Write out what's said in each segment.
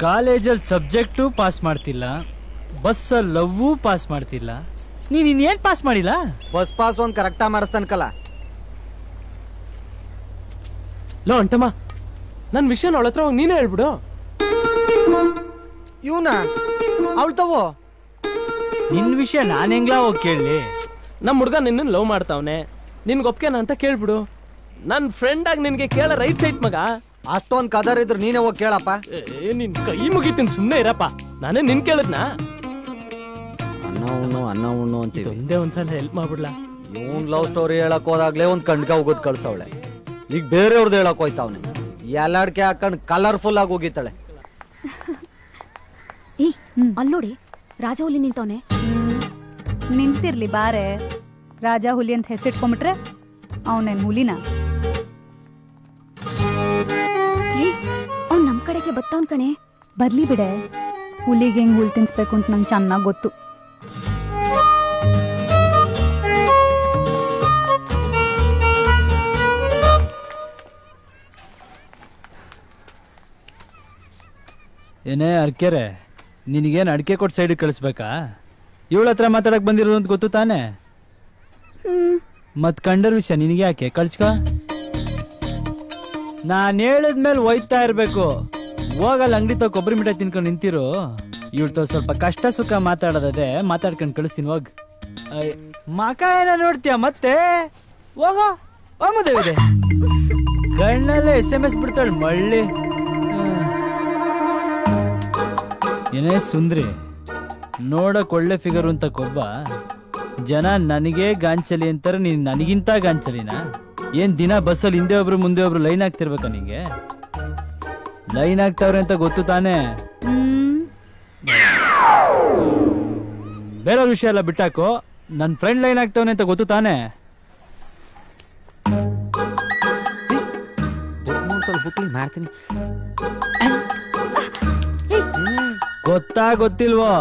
ಕಾಲೇಜಲ್ಲಿ subject pass ಮಾಡ್ತಿಲ್ಲ, ಬಸ್ಸಲ್ಲಿ ಲವ್ವೂ ಪಾಸ್ ಮಾಡ್ತಿಲ್ಲ, ನೀನು ಇನ್ನೇನು ಪಾಸ್ ಮಾಡಿಲ್ಲ? ಬಸ್ ಪಾಸ್ ಒಂದು ಕರೆಕ್ಟಾಗಿ ಮಾಡಿಸ್ತಾನಕಲ್ಲ. ಲೋ ಅಂಟಮ್ಮ, ನನ್ನ ವಿಷಯನ ಅವಳ ಹತ್ರ ನೀನೇ ಹೇಳ್ಬಿಡು. ಇವನ ಅವಳು ತಗೋ. ನಿನ್ನ ವಿಷಯ ನಾನು ಹೆಂಗ್ಲಾ ಹೋಗಿ ಕೇಳಲಿ? ನಮ್ಮ ಹುಡುಗ ನಿನ್ನ ಲವ್ ಮಾಡ್ತಾವನೆ, ನಿನ್ಗೆ ಒಪ್ಕೆನಾ ಅಂತ ಕೇಳ್ಬಿಡು. ನನ್ನ ಫ್ರೆಂಡ್ ಆಗಿ ನಿನ್ಗೆ ಕೇಳ ರೈಟ್ ಸೈಟ್ ಮಗ. ಅಷ್ಟೊಂದು ಕದರ್ ಇದ್ರು ನೀನೇ ಹೋಗಿ ಕೇಳಪ್ಪ. ನಿನ್ ಕೈ ಮುಗಿತೀನಿ, ಸುಮ್ಮನೆ ಇರಪ್ಪ. ನಾನೇ ನಿನ್ ಕೇಳದ್ನಾ? ಅನ್ನ ಉಣ್ಣು ಅಂತೀವಿ. ಒಂದೇ ಒಂದ್ಸಲ ಹೆಲ್ಪ್ ಮಾಡ್ಬಿಡ್ಲಾ? ಇವನ್ ಲವ್ ಸ್ಟೋರಿ ಹೇಳಕ್ ಹೋದಾಗ್ಲೇ ಒಂದ್ ಕಣ್ಗ ಹೋಗೋದ್ ಕಳ್ಸವಳೆ. ಈಗ ಬೇರೆಯವ್ರದ್ದು ಹೇಳಕ್ ಹೋಯ್ತಾವನೆ. ಎಲ್ಲಾಡ್ಕೆ ಹಾಕೊಂಡ್ ಕಲರ್ಫುಲ್ ಆಗಿ ಹೋಗಿತ್ತಾಳೆ. ಅಲ್ಲೋಡಿ, ರಾಜ ಹುಲಿ ನಿಂತವನೆ. ನಿಂತಿರ್ಲಿ ಬಾರೆ. ರಾಜ ಹುಲಿ ಅಂತ ಹೆಸರಿಟ್ಕೊಂಡ್ಬಿಟ್ರೆ ಅವನೇನ್ ಹುಲಿನ? ಅವ್ನ್ ನಮ್ ಕಡೆಗೆ ಬತ್ತವನ್ ಕಣೆ. ಬರ್ಲಿ ಬಿಡೆ, ಹುಲಿಗೆ ಹೆಂಗ್ ಹುಲ್ ತಿನ್ಸ್ಬೇಕು ಅಂತ ನಂಗೆ ಚೆನ್ನಾಗ್ ಗೊತ್ತು. ಏನೇ ಅರ್ಕೆರೆ, ನಿನಗೇನು ಅಡಿಕೆ ಕೊಟ್ಟು ಸೈಡಿಗೆ ಕಳಿಸ್ಬೇಕಾ? ಇವಳ ಹತ್ರ ಮಾತಾಡಕ್ ಬಂದಿರೋದು ಅಂತ ಗೊತ್ತು ತಾನೆ? ಮತ್ ಕಂಡರ್ ವಿಷಯ ನಿನಗೆ ಯಾಕೆ? ಕಳ್ಸ್ಕ. ನಾನು ಹೇಳಿದ್ಮೇಲೆ ಒಯ್ತಾ ಇರ್ಬೇಕು. ಹೋಗಲ್ಲ ಅಂಗಡಿ ತಗೋ ಕೊಬ್ಬರಿ ಮಿಠಾಯಿ ತಿನ್ಕೊಂಡು ನಿಂತಿರು. ಇವಳ್ತ ಸ್ವಲ್ಪ ಕಷ್ಟ ಸುಖ ಮಾತಾಡೋದದೆ, ಮಾತಾಡ್ಕೊಂಡು ಕಳಿಸ್ತೀನಿ. ಹೋಗ್ ಮಕ ಏನ ನೋಡ್ತೀಯ ಮತ್ತೆ? ಹೋಗೋ ಮದುವೆ ಕಣ್ಣಲ್ಲೇ SMS ಬಿಡ್ತಾಳೆ ಮಳ್ಳಿ. ಏನೇ ಸುಂದ್ರಿ, ನೋಡಕ್ ಒಳ್ಳೆ ಫಿಗರ್ ಅಂತ ಕೊಬ್ಬ. ಜನ ನನಗೆ ಗಾಂಚಲಿ ಅಂತಾರೆ, ನೀನ್ ನನಗಿಂತ ಗಾಂಚಲಿನ? ಏನ್ ದಿನ ಬಸ್ಸಲ್ಲಿ ಹಿಂದೆ ಒಬ್ರು ಮುಂದೆ ಒಬ್ರು ಲೈನ್ ಆಗ್ತಿರ್ಬೇಕ? ನಿಂಗೆ ಲೈನ್ ಆಗ್ತಾವ್ರೆ ಅಂತ ಗೊತ್ತು ತಾನೆ? ಬೇರೆಯವ್ರ ವಿಷಯ ಎಲ್ಲ ಬಿಟ್ಟಾಕು. ನನ್ನ ಫ್ರೆಂಡ್ ಲೈನ್ ಆಗ್ತಾವನೆ ಅಂತ ಗೊತ್ತು ತಾನೆ? ಮಾಡ್ತೀನಿ. ಗೊತ್ತಾ ಗೊತ್ತಿಲ್ವೋ?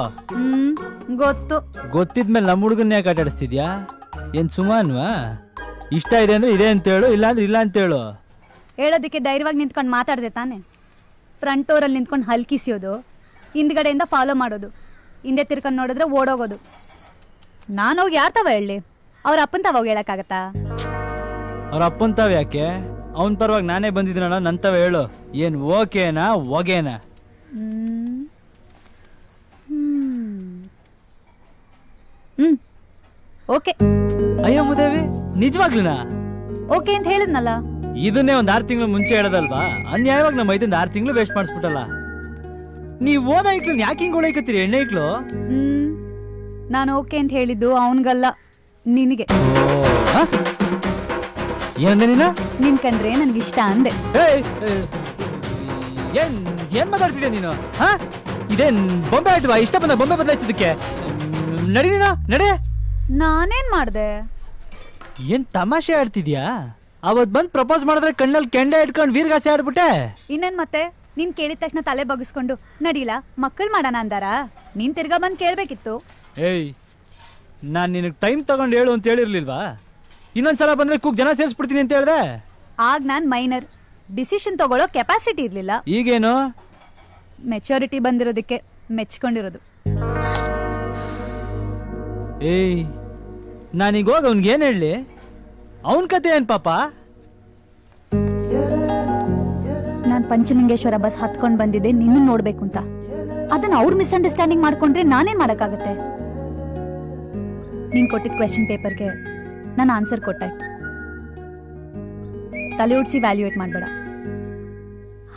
ಗೊತ್ತು. ಗೊತ್ತಿದ್ಮೇಲೆ ನಮ್ಮ ಹುಡುಗನ್ನ ಯಾಕೆ ಆಟ ಆಡಿಸ್ತಿದ್ಯಾ? ಏನ್ ಸುಮಾನ್ವಾ? ಇಷ್ಟ ಇದೆ ಅಂದ್ರೆ ಇದೆ ಅಂತ ಹೇಳು, ಇಲ್ಲ ಅಂದ್ರೆ ಇಲ್ಲ ಅಂತ ಹೇಳು. ಹೇಳೋದಕ್ಕೆ ಧೈರ್ಯವಾಗಿ ನಿಂತ್ಕೊಂಡು ಮಾತಾಡ್ದೆ ತಾನೆ? ಫ್ರಂಟ್ ಡೋರಲ್ಲಿ ನಿಂತ್ಕೊಂಡು ಹಲ್ಕಿಸಿಯೋದು, ಹಿಂದ್ಗಡೆಯಿಂದ ಫಾಲೋ ಮಾಡೋದು, ಹಿಂದೆ ತಿರ್ಕೊಂಡು ನೋಡಿದ್ರೆ ಓಡೋಗೋದು. ನಾನು ಹೋಗಿ ಯಾರ ತವ ಹೇಳಿ? ಅವ್ರ ಅಪ್ಪನ ತವ ಹೋಗಿ ಹೇಳಕ್ಕಾಗತ್ತಾ? ಅವ್ರ ಅಪ್ಪನ್ ತಾವ ಯಾಕೆ? ಅವನ್ ಪರವಾಗಿ ನಾನೇ ಬಂದಿದ್ದೀನಲ್ಲ, ನನ್ ತಾವ ಹೇಳು. ಏನ್ ಓಕೆನಾ ಒಗೆನಾ? ಓಕೆ. ಅಯ್ಯೋ ಮುದೇವಿ, ನಿಜವಾಗ್ಲೂನಾ? ಓಕೆ ಅಂತ ಹೇಳಿದ್ನಲ್ಲ. ಇದನ್ನೇ ಒಂದ್ 6 ತಿಂಗಳು ಮುಂಚೆ ಹೇಳದಲ್ವಾ? ಅನ್ಯಾಯವಾಗಿ ನಮ್ಮ 5 ತಿಂಗಳು ವೇಸ್ಟ್ ಮಾಡಿಸ್ಬಿಟ್ಟಲ್ಲ. ನೀವ್ ಓದ ಇಕ್ಳು ಯಾಕೆ ಹಿಂಗ್ ಉಳೈಕತ್ತೀರಿ? ಎಣ್ಣೆ ಇಕ್ಳು ನಾನು ಓಕೆ ಅಂತ ಹೇಳಿದ್ದು ಅವನ್ಗಲ್ಲ, ನಿನಗೆ. ಏನಂದೆ ನೀನು? ನಿನ್ ಕಂಡ್ರೆ ನನ್ಗಿಷ್ಟ ಅಂದೆ. ಏನ್ ಮಾತಾಡ್ತಿದ್ಯಾ ನೀನು? ಇದೇನ್ ಬೊಂಬೆ ಆಯ್ತವಾ? ಇಷ್ಟ ಬಂದ ಬೊಂಬೆ ಬದಲಾಯಿಸೋದಕ್ಕೆ ನಡಿ ನೀನು, ನಡೆ. ನಾನೇನ್ ಮಾಡ್ದೆ? ಏನ್ ತಮಾಷೆ ಆಡ್ತಿದ್ಯಾ? ಅವತ್ ಬಂದ್ ಪ್ರಪೋಸ್ ಮಾಡಿದ್ರೆ ಕಣ್ಣಲ್ಲಿ ಕೆಂಡೆ ಇಟ್ಕೊಂಡು ವೀರ್ಗಾಸೆ ಆಡ್ಬಿಟ್ಟೆ. ಇನ್ನೇನ್ ಮತ್ತೆ? ನೀನ್ ಕೇಳಿದ ತಕ್ಷಣ ತಲೆ ಬಗ್ಗಿಸ್ಕೊಂಡು ನಡೀಲ ಮಕ್ಕಳು ಮಾಡೋಣ ಅಂದಾರ? ನೀನ್ ತಿರ್ಗಾ ಬಂದ್ ಕೇಳ್ಬೇಕಿತ್ತು. ಏಯ್, ನಾನ್ ನಿನಗ್ ಟೈಮ್ ತಗೊಂಡು ಹೇಳು ಅಂತ ಹೇಳಿರ್ಲಿಲ್ವಾ? ಇನ್ನೊಂದ್ಸಲ ಬಂದ್ರೆ ಕೂಗ್ ಜನ ಸೇರಿಸ್ಬಿಡ್ತೀನಿ ಅಂತ ಹೇಳ್ದೆ. ಆಗ ನಾನ್ ಮೈನರ್, ಡಿಸಿಷನ್ ತಗೊಳ್ಳೋ ಕೆಪಾಸಿಟಿ ಇರ್ಲಿಲ್ಲ. ಈಗೇನು? ಮೆಚುರಿಟಿ ಬಂದಿರೋದಕ್ಕೆ ಮೆಚ್ಕೊಂಡಿರೋದು. ಏಯ್, ನಾನೀಗ ಹೋಗ ಅವ್ನಿಗೆ ಏನ್ ಹೇಳಿ? ಅವನ್ ಕತೆ ಏನ್ ಪಾಪ? ನಾನ್ ಪಂಚಲಿಂಗೇಶ್ವರ ಬಸ್ ಹತ್ಕೊಂಡ್ ಬಂದಿದ್ದೆ ನಿನ್ನ ನೋಡ್ಬೇಕು ಅಂತ. ಅದನ್ನ ಅವ್ರ ಮಿಸ್ಅಂಡರ್ಸ್ಟ್ಯಾಂಡಿಂಗ್ ಮಾಡ್ಕೊಂಡ್ರೆ ನಾನೇನ್ ಮಾಡಕ್ಕಾಗತ್ತೆ? ನೀನ್ ಕೊಟ್ಟಿದ್ ಕ್ವೆಶ್ಚನ್ ಪೇಪರ್ಗೆ ನಾನು ಆನ್ಸರ್ ಕೊಟ್ಟಾಯ್ತು. ತಲೆ ಉಡ್ಸಿ ವ್ಯಾಲ್ಯೂಯೇಟ್ ಮಾಡ್ಬೇಡ,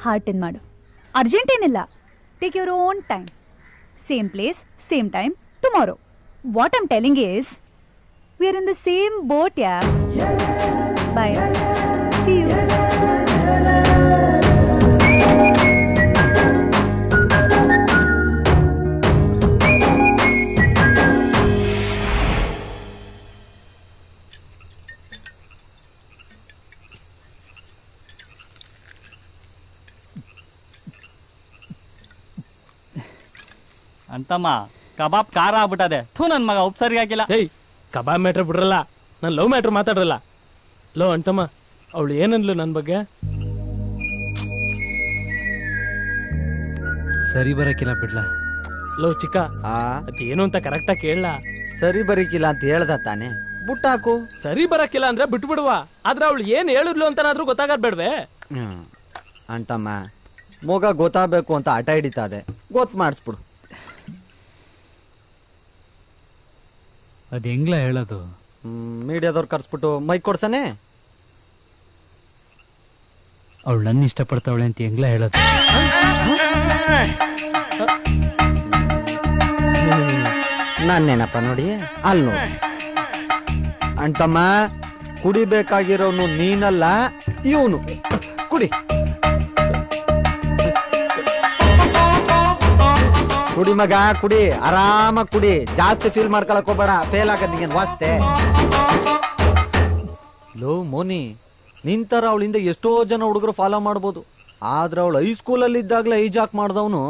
ಹಾರ್ಟ್ ಇನ್ ಮಾಡು. ಅರ್ಜೆಂಟ್ ಏನಿಲ್ಲ, take your own time. Same place, same time, tomorrow. What I'm telling is we are in the same boat, yeah. Bye. See you. ಅಂತಮ್ಮ ಕಬಾಬ್ ಖಾರ ಆಗ್ಬಿಟ್ಟದೆ. ಥೂ, ನನ್ ಮಗ ಉಪ್ಸರಿಗೆ ಹಾಕಿಲ್ಲ. ಕಬಾಬ್ ಮ್ಯಾಟ್ರ್ ಬಿಡ್ರಲ್ಲ, ನಾನು ಲವ್ ಮ್ಯಾಟ್ರ್ ಮಾತಾಡ್ರಲ್ಲ. ಲೋ ಅಂತಮ್ಮ, ಅವಳು ಏನಂದ್ಲು ನನ್ನ ಬಗ್ಗೆ? ಸರಿ ಬರಕಿಲ್ಲ ಬಿಡ್ಲಾ. ಲೋ ಚಿಕ್ಕ, ಆ ಅದೇನು ಅಂತ ಕರೆಕ್ಟಾಗಿ ಕೇಳಲ್ಲ. ಸರಿ ಬರೀಕಿಲ್ಲ ಅಂತ ಹೇಳ್ದ ತಾನೆ, ಬುಟ್ಟಾಕು. ಸರಿ ಬರಕ್ಕಿಲ್ಲ ಅಂದ್ರೆ ಬಿಟ್ಬಿಡುವ. ಆದ್ರೆ ಅವಳು ಏನ್ ಹೇಳಿದ್ಲು ಅಂತನಾದ್ರೂ ಗೊತ್ತಾಗದ್ ಬೇಡ್ವೆ? ಅಂತಮ್ಮ ಮಗ ಗೊತ್ತಾಗಬೇಕು ಅಂತ ಆಟ ಹಿಡಿತಾದೆ, ಗೊತ್ತು ಮಾಡಿಸ್ಬಿಡು. ಅದ್ ಹೆಂಗ್ಲ ಹೇಳೋದು? ಮೀಡಿಯಾದವ್ರು ಕರ್ಸ್ಬಿಟ್ಟು ಮೈಕ್ ಕೊಡ್ಸನೆ. ಅವಳು ನನ್ನ ಇಷ್ಟಪಡ್ತಾವಳೆ ಅಂತ ಹೆಂಗ್ಲ ಹೇಳೋದು? ನಾನೇನಪ್ಪ ನೋಡಿ ಅಲ್ಲಿ ನೋಡಿ. ಅಂತಮ್ಮ ಕುಡಿಬೇಕಾಗಿರೋನು ನೀನಲ್ಲ, ಇವನು. ಕುಡಿ ಕುಡಿ ಮಗ, ಕುಡಿ, ಆರಾಮಾಗಿ ಕುಡಿ. ಜಾಸ್ತಿ ಫೀಲ್ ಮಾಡ್ಕೊಳಕ್ ಹೋಗ್ಬೇಡ, ಫೇಲ್ ಆಗದ್ ವಾಸ್ತೆ. ಲೋ ಮೋನಿ, ನಿಂತರ ಅವಳಿಂದ ಎಷ್ಟೋ ಜನ ಹುಡುಗರು ಫಾಲೋ ಮಾಡ್ಬೋದು. ಆದ್ರೆ ಅವಳು ಹೈಸ್ಕೂಲಲ್ಲಿ ಇದ್ದಾಗಲೇ ಐಜಾಕ್ ಮಾಡ್ದವನು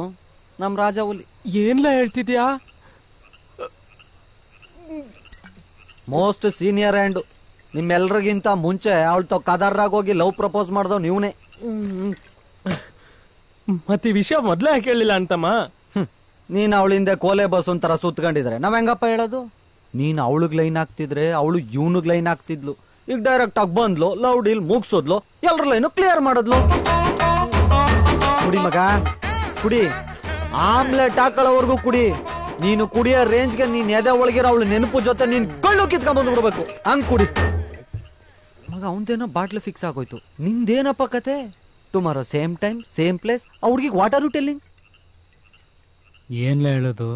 ನಮ್ ರಾಜವಲ್ಲಿ. ಏನ್ಲ ಹೇಳ್ತಿದ್ಯಾ? ಮೋಸ್ಟ್ ಸೀನಿಯರ್ ಆ್ಯಂಡ್ ನಿಮ್ಮೆಲ್ರಿಗಿಂತ ಮುಂಚೆ ಅವಳು ತಾವ್ ಕದರ್ರಾಗ ಹೋಗಿ ಲವ್ ಪ್ರಪೋಸ್ ಮಾಡ್ದವ್ ನೀವನೇ. ಮತ್ತೆ ಈ ವಿಷಯ ಮೊದ್ಲೇ ಯಾಕೆ ಹೇಳಿಲ್ಲ ಅಂತಮ್ಮ? ನೀನ್ ಅವಳಿಂದ ಕೋಲೆ ಬಸ್ ಒಂಥರ ಸುತ್ಕೊಂಡಿದ್ರೆ ನಾವ್ ಹೆಂಗಪ್ಪ ಹೇಳೋದು? ನೀನ್ ಅವಳಿಗೆ ಲೈನ್ ಹಾಕ್ತಿದ್ರೆ ಅವಳು ಇವನಿಗೆ ಲೈನ್ ಹಾಕ್ತಿದ್ಲು. ಈಗ ಡೈರೆಕ್ಟ್ ಆಗಿ ಬಂದ್ಲು, ಲವ್ ಡೀಲ್ ಮುಗಿಸೋದ್ಲು, ಎಲ್ರ ಲೈನು ಕ್ಲಿಯರ್ ಮಾಡಿದ್ಲು. ಕುಡಿ ಮಗ ಕುಡಿ, ಆಮ್ಲೆಟ್ ಹಾಕೊಳ್ಳೋವರೆಗೂ ಕುಡಿ. ನೀನು ಕುಡಿಯೋ ರೇಂಜ್ಗೆ ನೀನ್ ಎದೆ ಒಳಗಿರೋ ಅವಳು ನೆನಪು ಜೊತೆ ನೀನ್ ಕಳ್ಳು ಕಿತ್ಕೊಂಡ್ ಬಿಡ್ಬೇಕು, ಹಂಗ್ ಕುಡಿ ಮಗ. ಅವಂದೇನೋ ಬಾಟ್ಲು ಫಿಕ್ಸ್ ಆಗೋಯ್ತು, ನಿಂದೇನಪ್ಪ ಕತೆ? Tomorrow same time same place. ಆ ಹುಡ್ಗಿಗೆ ವಾಟ್ ಆರ್ ಯು ಟೆಲ್ಲಿಂಗ್? ಏನ್ಲ ಹೇಳೋದು?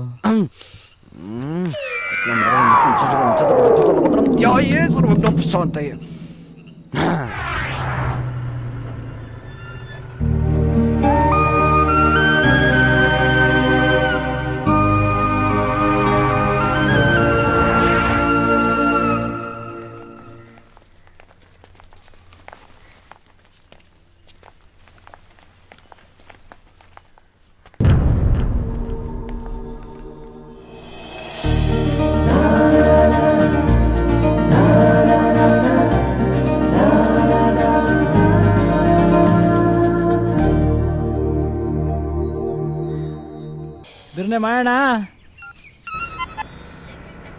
ಬಿರ್ನೆ ಮಾಡೋಣ.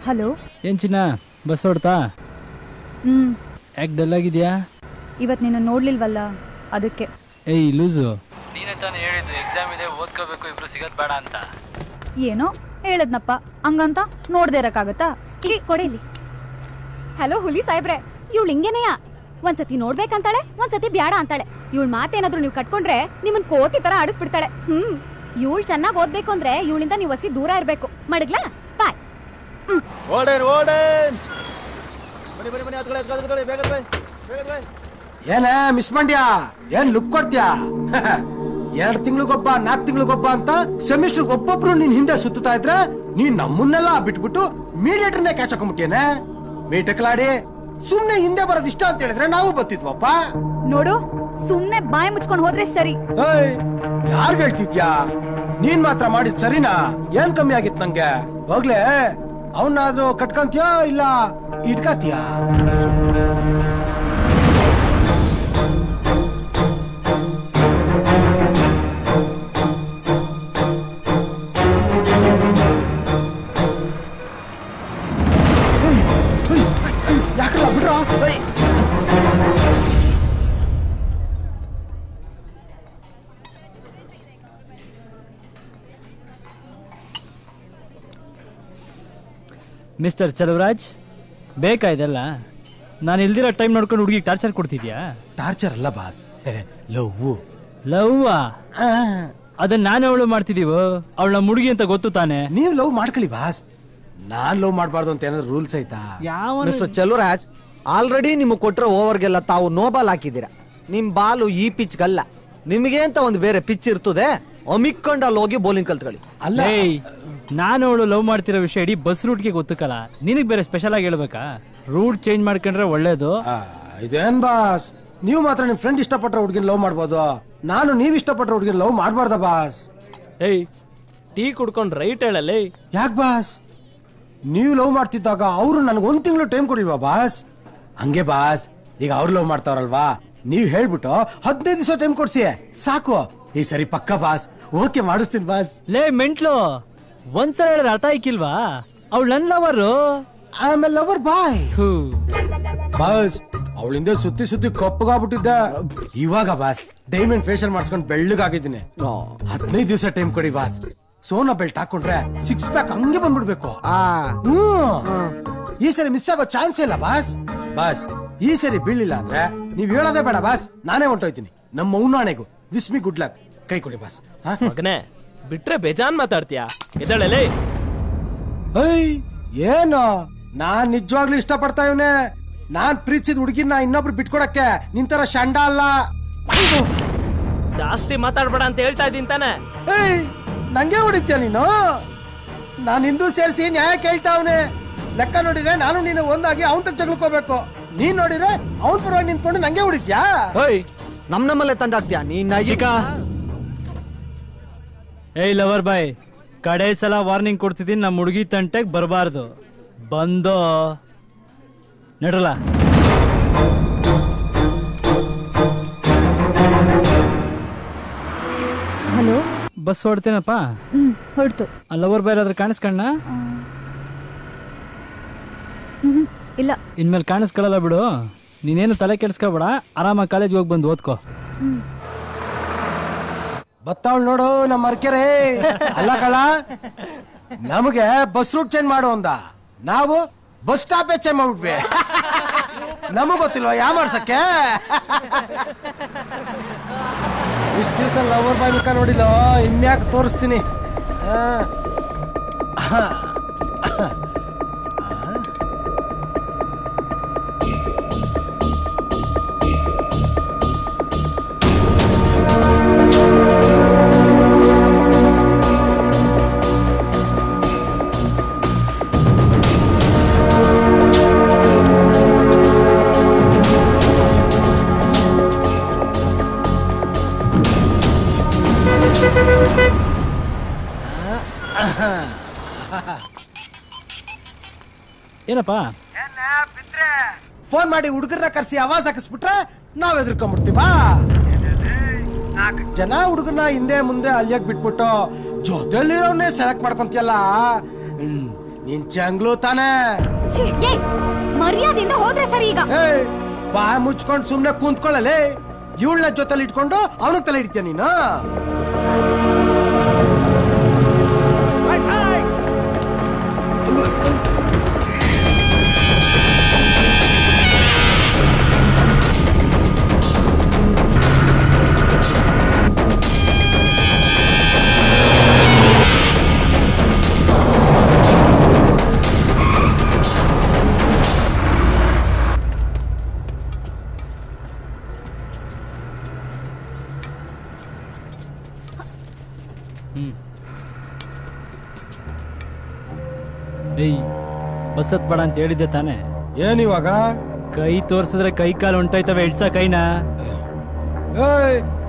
ಹಲೋ, ಏನ್ ಚಿನ್ನ ಬಸ್ ಹೊಡ್ತಾ? ಯಾಕೆ ಡಲ್ ಆಗಿದ್ಯಾ? ಇವತ್ತು ನಿನ್ನ ನೋಡ್ಲಿಲ್ವಲ್ಲ ಅದಕ್ಕೆ. ಏಯ್ ಲೂಸು, ನೀನೇ ತಾನೇ ಹೇಳಿದ್ದು ಎಕ್ಸಾಮ್ ಇದೆ, ಓದ್ಕೋಬೇಕು, ಇಬ್ರು ಸಿಗೋದ್ ಬೇಡ ಅಂತ. ಏನೋ ಹೇಳದ್ನಪ್ಪ, ಹಂಗಂತ ನೋಡ್ದೇ ಇರಕ್ಕಾಗತ್ತಾ? ಇಲ್ಲಿ ಕೊಡಿಲಿ. ಹಲೋ ಹುಲಿ ಸಾಹೇಬ್ರೆ, ಇವಳು ಹಿಂಗೇನೆಯಾ? ಒಂದ್ಸತಿ ನೋಡ್ಬೇಕಂತಾಳೆ, ಒಂದ್ಸತಿ ಬ್ಯಾಡ ಅಂತಾಳೆ. ಇವಳ ಮಾತೇನಾದ್ರು ನೀವು ಕಟ್ಕೊಂಡ್ರೆ ನಿಮ್ಮನ್ ಕೋತಿ ತರ ಆಡಿಸ್ಬಿಡ್ತಾಳೆ. ಇವಳು ಚೆನ್ನಾಗಿ ಓದ್ಬೇಕು ಅಂದ್ರೆ ಇವಳಿಂದ ನೀವು ಹಸಿ ದೂರ ಇರ್ಬೇಕು. ಮಡಗ್ಲಾ? ಬಾಯ್. ಏನ ಮಿಸ್ ಮಾಡ್ಯಾ? ಏನ್ ಲುಕ್ ಕೊಡ್ತೀಯಾ? 2 ತಿಂಗಳಿಗೊಬ್ಬ 4 ತಿಂಗಳಿಗೊಬ್ಬ ಅಂತ ಸೆಮಿಸ್ಟರ್ ಒಬ್ಬೊಬ್ರು ನಿನ್ ಹಿಂದೆ ಸುತ್ತಾ ಇದ್ರೆ ನೀನ್ ನಮ್ಮನ್ನೆಲ್ಲ ಬಿಟ್ಬಿಟ್ಟು ಮೀಡಿಯೇಟರ್ನೇ ಕ್ಯಾಚ್ ಹಾಕೊಂಡ್ಬಿಟ್ಟೇನೆ. ಮೀಟಕ್ಲಾಡಿ ಸುಮ್ನೆ ಹಿಂದೆ ಬರೋದ್ ಇಷ್ಟ ಅಂತ ಹೇಳಿದ್ರೆ ನಾವು ಬರ್ತಿದ್ವಪ್ಪ. ನೋಡು, ಸುಮ್ನೆ ಬಾಯಿ ಮುಚ್ಕೊಂಡು ಹೋದ್ರೆ ಸರಿ. ಯಾರ್ಗ ಹೇಳ್ತಿದ್ಯಾ? ನೀನ್ ಮಾತ್ರ ಮಾಡಿದ್ ಸರಿನಾ? ಏನ್ ಕಮ್ಮಿ ಆಗಿತ್ ನಂಗೆ? ಹೋಗ್ಲೆ, ಅವನಾದ್ರೂ ಕಟ್ಕಂತೀಯಾ ಇಲ್ಲ ಇಟ್ಕತೀಯಾ? ಯಾಕಲ್ಲ ಬಿಡ್ರ? ಮಿಸ್ಟರ್ ಚಲವರಾಜ್, ಬೇಕಾ ಇದೆಲ್ಲ? ನಾನು ಇಲ್ದಿರೋ ಟೈಮ್ ನೋಡ್ಕೊಂಡು ಹುಡುಗಿಗೆ ಟಾರ್ಚರ್ ಕೊಡ್ತಿದ್ಯಾ? ಟಾರ್ಚರ್ ಅಲ್ಲ ಬಾಸ್, ಲವ್. ಲವ್ವಾ? ಅದನ್ನ ನಾನು ಅವಳು ಮಾಡ್ತಿದೀವೋ? ಅವಳ ಹುಡುಗಿ ಅಂತ ಗೊತ್ತು ತಾನೆ? ನೀವ್ ಲವ್ ಮಾಡ್ಕೊಳ್ಳಿ ಬಾಸ್, ನಾನ್ ಲವ್ ಮಾಡ್ಬಾರ್ದು ಅಂತ ಏನಾದ್ರು ರೂಲ್ಸ್ ಐತಾ? ಮಿಸ್ಟರ್ ಚಲುರಾಜ್, ಆಲ್ರೆಡಿ ನಿಮಗೆ ಕೊಟ್ಟರೆ ಓವರ್ಗೆಲ್ಲ ತಾವು ನೋ ಬಾಲ್ ಹಾಕಿದ್ದೀರಾ. ನಿಮ್ ಬಾಲು ಈ ಪಿಚ್ಗಲ್ಲ, ನಿಮಗೆ ಅಂತ ಒಂದು ಬೇರೆ ಪಿಚ್ ಇರ್ತದೆ, ಅಮಿಕ್ಕೊಂಡು ಅಲ್ಲಿ ಹೋಗಿ ಬೌಲಿಂಗ್ ಕಲ್ತ್ಕೊಳ್ಳಿ. ಅಲ್ಲ, ನಾನು ಅವಳು ಲವ್ ಮಾಡ್ತಿರೋ ವಿಷಯ ಇಡೀ ಬಸ್ ರೂಟ್ಗೆ ಗೊತ್ತಕ್ಕಲ್ಲ, ನಿನಗ್ ಬೇರೆ ಸ್ಪೆಷಲ್ ಆಗಿ ಹೇಳ್ಬೇಕಾ? ರೂಟ್ ಚೇಂಜ್ ಮಾಡ್ಕೊಂಡ್ರೆ ಒಳ್ಳೇದು. ಇದೇನ್ ಬಾಸ್, ನೀವು ಮಾತ್ರ ನಿಮ್ ಫ್ರೆಂಡ್ ಇಷ್ಟಪಟ್ರೆ ಹುಡುಗಿನ ಲವ್ ಮಾಡ್ಬೋದು, ನಾನು ನೀವ್ ಇಷ್ಟಪಟ್ರೆ ಹುಡುಗಿನ ಲವ್ ಮಾಡ್ಬಾರ್ದ ಬಾಸ್? ಏಯ್, ಟೀ ಕುಡ್ಕೊಂಡ್ ರೈಟ್ ಹೇಳಲ್ಲೇ. ಯಾಕೆ ಬಾಸ್? ನೀವು ಲವ್ ಮಾಡ್ತಿದ್ದಾಗ ಅವರು ನನಗೆ 1 ತಿಂಗಳು ಟೈಮ್ ಕೊಡಿಲ್ವಾ ಬಾಸ್? ಹಂಗೆ ಬಾಸ್, ಈಗ ಅವ್ರು ಲವ್ ಮಾಡ್ತಾವ್ರಲ್ವಾ, ನೀವ್ ಹೇಳ್ಬಿಟ್ಟು 15 ದಿವಸ ಟೈಮ್ ಕೊಡ್ಸಿ ಸಾಕು. ಈ ಸರಿ ಪಕ್ಕ ಬಾಸ್, ಓಕೆ ಮಾಡಿಸ್ತೀನಿ ಬಾಸ್. ಲೇ ಮೆಂಟ್ಲು, ಒಂದ್ಸಲ ಹೇಳಿದ್ರೆ ಅರ್ಥ ಆಯ್ಕಿಲ್ವಾ? ಅವಳು ನನ್ ಲವರು. ಆಮೇಲೆ ಲವರ್ ಬಾಯ್ ಬಾಸ್. ಅವಳಿಂದ ಸುತ್ತಿ ಸುತ್ತಿ ಕಪ್ಪಗಾಗ್ಬಿಟ್ಟಿದ್ದ. ಇವಾಗ ಬಾಸ್ ಡೈಮಂಡ್ ಫೇಶಿಯಲ್ ಮಾಡಿಸ್ಕೊಂಡು ಬೆಳ್ಳಗಾಗಿದ್ದೀನಿ. 15 ದಿವಸ ಟೈಮ್ ಕೊಡಿ ಬಾಸ್. ಸೋನಾ ಬೆಲ್ಟ್ ಹಾಕೊಂಡ್ರೆ 6 ಪ್ಯಾಕ್ ಹಂಗೆ ಬಂದ್ಬಿಡ್ಬೇಕು. ಈ ಸರಿ ಮಿಸ್ ಆಗೋ ಚಾನ್ಸ್ ಇಲ್ಲ ಬಾಸ್. ಬಾಸ್ ಈ ಸರಿ ಬೀಳಿಲ್ಲ ಅಂದ್ರೆ ನೀವ್ ಹೇಳೋದೇ ಬೇಡ ಬಾಸ್, ನಾನೇ ಹೊಂಟೋಯ್ತೀನಿ. ನಮ್ಮ ಮೌನಾಣೆಗೂ ವಿಸ್ಮಿ ಗುಡ್ ಲಕ್. ಕೈ ಕೊಡಿ ಬಾಸ್. ಮಗನೇ ಬಿಟ್ರೆ ಬೇಜಾನ್ ಮಾತಾಡ್ತೀಯಾ? ಎದ್ದೇಳಲೇ. ಏನು ನಾನ್ ನಿಜವಾಗ್ಲೂ ಇಷ್ಟ ಪಡ್ತಾ ಇವನೇ. ನಾನ್ ಪ್ರೀತಿಸಿದ ಹುಡುಗಿನ ಇನ್ನೊಬ್ರು ಬಿಟ್ಕೊಡಕ್ಕೆ ನಿಂತರ ಶಂಡ ಅಲ್ಲ. ಜಾಸ್ತಿ ಮಾತಾಡ್ಬೇಡ ಅಂತ ಹೇಳ್ತಾ ಇದ್ದೀನಿ ತಾನೆ. ನಂಗೆ ಹೊಡಿತ್ಯಾ ನೀನು? ನಾನ್ ಹಿಂದೂ ಸೇರಿಸಿ ನ್ಯಾಯ ಕೇಳ್ತಾವನೆ. ಲೆಕ್ಕ ನೋಡಿದ್ರೆ ನಾನು ನೀನು ಒಂದಾಗಿ ಅವನ್ ತಗ ಜಗಳಕೋಬೇಕು. ನೀನ್ ನೋಡಿದ್ರೆ ಅವನ್ ಪರವಾಗಿ ನಿಂತ್ಕೊಂಡು ನಂಗೆ ಹೊಡಿತ್ಯಾ? ನಮ್ಮಲ್ಲೇ ತಂದಾಕ್ತಿಯಾ ನೀನ್? ಚಿಕ್ಕ ಏಯ್ ಲವರ್ ಬಾಯ್, ಕಡೆ ಸಲ ವಾರ್ನಿಂಗ್ ಕೊಡ್ತಿದ್ದೀನಿ, ನಮ್ಮ ಹುಡುಗಿ ತಂಟೆಗೆ ಬರಬಾರ್ದು. ಬಂದೋ ನಡ್ರಲ್ಲ. ಹಲೋ, ಬಸ್ ಹೊಡ್ತೇನಪ್ಪ. ಹೊರಡ್ತು. ಲವರ್ ಬಾಯ್ ಆದ್ರೆ ಕಾಣಿಸ್ಕಣ್ಣ? ಇಲ್ಲ, ಇನ್ಮೇಲೆ ಕಾಣಿಸ್ಕೊಳ್ಳಲ್ಲ ಬಿಡು. ನೀನೇನು ತಲೆ ಕೆಡ್ಸ್ಕೊಬೇಡ, ಆರಾಮಾಗಿ ಕಾಲೇಜ್ಗೆ ಹೋಗಿ ಬಂದು ಓದ್ಕೋ. ಬತ್ತಾವಳು ನೋಡು ನಮ್ಮ ಮರ್ಕೆರೆ. ಅಲ್ಲ ಕಳ, ನಮಗೆ ಬಸ್ ರೂಟ್ ಚೇಂಜ್ ಮಾಡು ಅಂದ, ನಾವು ಬಸ್ ಸ್ಟಾಪ್ ಚೇಂಜ್ ಮಾಡ್ಬಿಟ್ವಿ. ನಮಗ್ ಗೊತ್ತಿಲ್ವಾ ಯಾ ಮಾಡ್ಸಕ್ಕೆ? ಇಷ್ಟು ದಿವಸ ಲವರ್ ಬಾಯ್ ಮುಖ ನೋಡಿಲ್ಲ, ಇನ್ಯಾಕೆ ತೋರಿಸ್ತೀನಿ. ಏನಪ್ಪ? ಫೋನ್ ಮಾಡಿ ಹುಡುಗರನ್ನ ಕರ್ಸಿ ಆವಾಜ್ ಹಾಕಿಸ್ಬಿಟ್ರೆ ನಾವ್ ಎದುರ್ಕೊಂಡ್ಬಿಡ್ತೀವ. ಜನ ಹುಡುಗರನ್ನ ಹಿಂದೆ ಮುಂದೆ ಅಲ್ಲಿಯಾಗ ಬಿಟ್ಬಿಟ್ಟು ಜೊತೆಲಿರೋನೇ ಸೆಲೆಕ್ಟ್ ಮಾಡ್ಕೊಂತಿಯಲ್ಲ. ನೀನ್ ಚಂಗ್ಲು ತಾನೆ. ಮರ್ಯಾದೆಯಿಂದ ಹೋದ್ರೆ ಸರಿ. ಈಗ ಬಾ ಮುಚ್ಕೊಂಡು ಸುಮ್ನೆ ಕುಂತ್ಕೊಳ್ಳಲೇ. ಇವಳನ್ನ ಜೊತೆಲಿ ಇಟ್ಕೊಂಡು ಅವನಿಗೆ ತಲೆ ಇಡ್ತೀಯ ನೀನು? ಏಯ್, ಬಸ್ ಹತ್ಬೇಡ ಅಂತ ಹೇಳಿದ್ದೆ ತಾನೆ? ಏನಿವಾಗ? ಕೈ ತೋರ್ಸಿದ್ರೆ ಕೈ ಕಾಲು ಹೊಂಟೋಯ್ತವೆ, ಇಡ್ಸ ಕೈನ.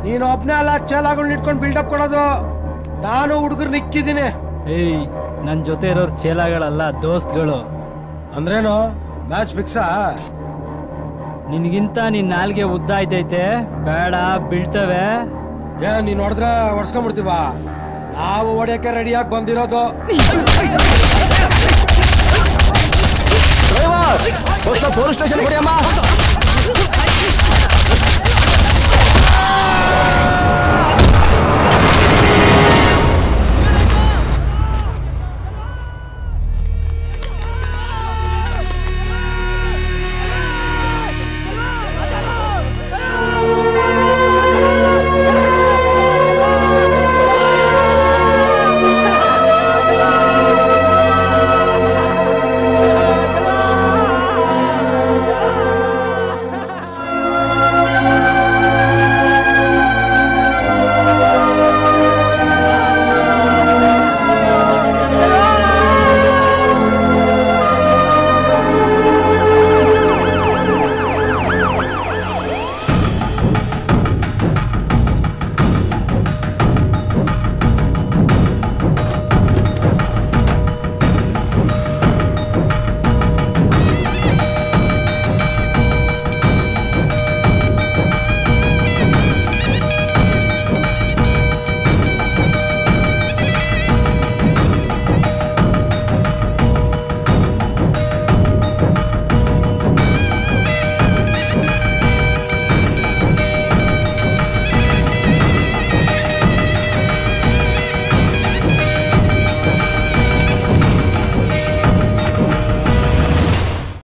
ನೀನು ಒಬ್ನೇ ಅಲ್ಲ ಚೇಲಾಗಳನ್ನ ಇಟ್ಕೊಂಡು ಬಿಲ್ಡಪ್ ಕೊಡೋದು. ನಾನು ಹುಡುಗರು ನಿಕ್ಕಿದ್ದೀನಿ. ಏಯ್, ನನ್ ಜೊತೆ ಇರೋರು ಚೇಲಾಗಳಲ್ಲ, ದೋಸ್ತ್ಗಳು. ಅಂದ್ರೇನು? ಮ್ಯಾಚ್ ಫಿಕ್ಸಾ? ನಿನ್ಗಿಂತ ನಿನ್ ನಾಲ್ಗೆ ಉದ್ದ ಆಯ್ತೈತೆ, ಬೇಡ ಬೀಳ್ತವೆ. ನೀನ್ ಹೊಡೆದ್ರೆ ಹೊಡ್ಸ್ಕೊಂಡ್ಬಿಡ್ತೀವ. ನಾವು ಹೊಡೆಯಕ್ಕೆ ರೆಡಿಯಾಗಿ ಬಂದಿರೋದು. Police station ಕೊಡಿಯಮ್ಮ.